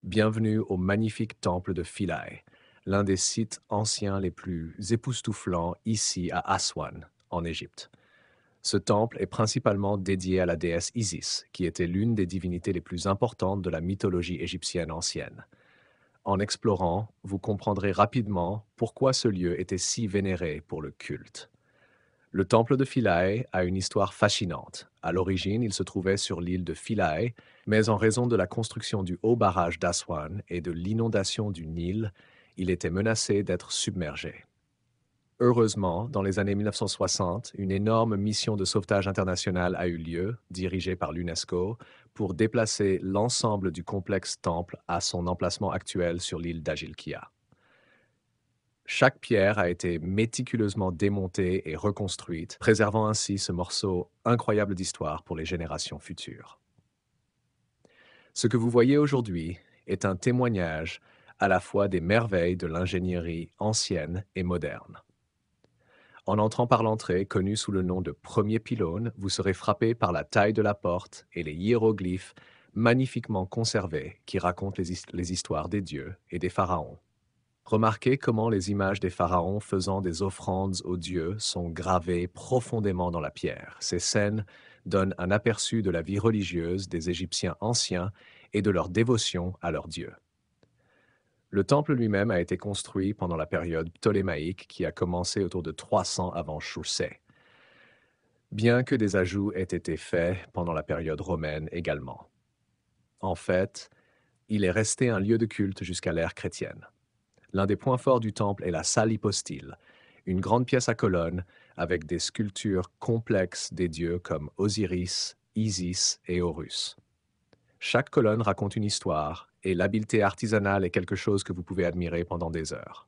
Bienvenue au magnifique temple de Philae, l'un des sites anciens les plus époustouflants ici à Aswan, en Égypte. Ce temple est principalement dédié à la déesse Isis, qui était l'une des divinités les plus importantes de la mythologie égyptienne ancienne. En explorant, vous comprendrez rapidement pourquoi ce lieu était si vénéré pour le culte. Le temple de Philae a une histoire fascinante. À l'origine, il se trouvait sur l'île de Philae, mais en raison de la construction du haut barrage d'Aswan et de l'inondation du Nil, il était menacé d'être submergé. Heureusement, dans les années 1960, une énorme mission de sauvetage internationale a eu lieu, dirigée par l'UNESCO, pour déplacer l'ensemble du complexe temple à son emplacement actuel sur l'île d'Ajilkia. Chaque pierre a été méticuleusement démontée et reconstruite, préservant ainsi ce morceau incroyable d'histoire pour les générations futures. Ce que vous voyez aujourd'hui est un témoignage à la fois des merveilles de l'ingénierie ancienne et moderne. En entrant par l'entrée, connue sous le nom de premier pylône, vous serez frappé par la taille de la porte et les hiéroglyphes magnifiquement conservés qui racontent les histoires des dieux et des pharaons. Remarquez comment les images des pharaons faisant des offrandes aux dieux sont gravées profondément dans la pierre. Ces scènes donnent un aperçu de la vie religieuse des Égyptiens anciens et de leur dévotion à leurs dieux. Le temple lui-même a été construit pendant la période ptolémaïque qui a commencé autour de 300 avant Chaucé, bien que des ajouts aient été faits pendant la période romaine également. En fait, il est resté un lieu de culte jusqu'à l'ère chrétienne. L'un des points forts du temple est la salle hypostyle, une grande pièce à colonnes avec des sculptures complexes des dieux comme Osiris, Isis et Horus. Chaque colonne raconte une histoire et l'habileté artisanale est quelque chose que vous pouvez admirer pendant des heures.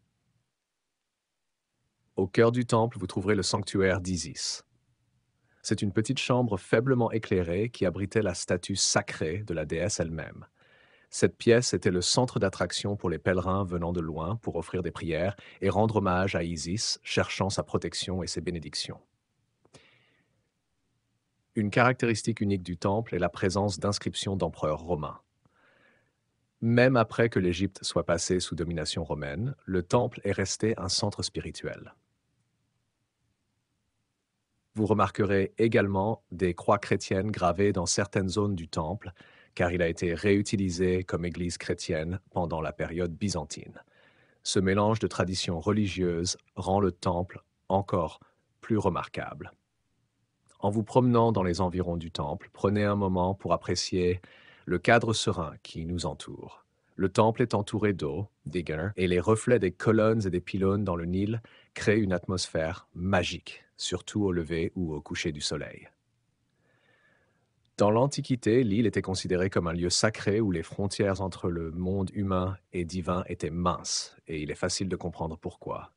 Au cœur du temple, vous trouverez le sanctuaire d'Isis. C'est une petite chambre faiblement éclairée qui abritait la statue sacrée de la déesse elle-même. Cette pièce était le centre d'attraction pour les pèlerins venant de loin pour offrir des prières et rendre hommage à Isis, cherchant sa protection et ses bénédictions. Une caractéristique unique du temple est la présence d'inscriptions d'empereurs romains. Même après que l'Égypte soit passée sous domination romaine, le temple est resté un centre spirituel. Vous remarquerez également des croix chrétiennes gravées dans certaines zones du temple, car il a été réutilisé comme église chrétienne pendant la période byzantine. Ce mélange de traditions religieuses rend le temple encore plus remarquable. En vous promenant dans les environs du temple, prenez un moment pour apprécier le cadre serein qui nous entoure. Le temple est entouré d'eau, digger, et les reflets des colonnes et des pylônes dans le Nil créent une atmosphère magique, surtout au lever ou au coucher du soleil. Dans l'Antiquité, l'île était considérée comme un lieu sacré où les frontières entre le monde humain et divin étaient minces, et il est facile de comprendre pourquoi.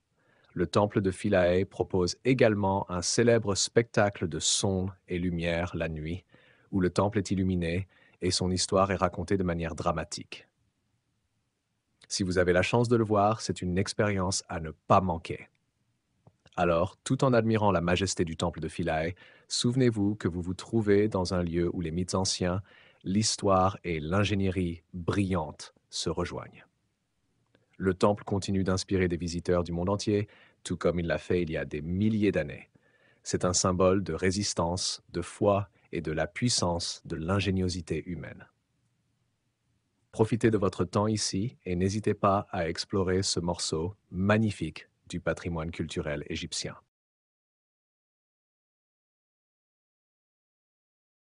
Le temple de Philae propose également un célèbre spectacle de sons et lumière la nuit, où le temple est illuminé et son histoire est racontée de manière dramatique. Si vous avez la chance de le voir, c'est une expérience à ne pas manquer. Alors, tout en admirant la majesté du temple de Philae, souvenez-vous que vous vous trouvez dans un lieu où les mythes anciens, l'histoire et l'ingénierie brillante se rejoignent. Le temple continue d'inspirer des visiteurs du monde entier, tout comme il l'a fait il y a des milliers d'années. C'est un symbole de résistance, de foi et de la puissance de l'ingéniosité humaine. Profitez de votre temps ici et n'hésitez pas à explorer ce morceau magnifique du patrimoine culturel égyptien.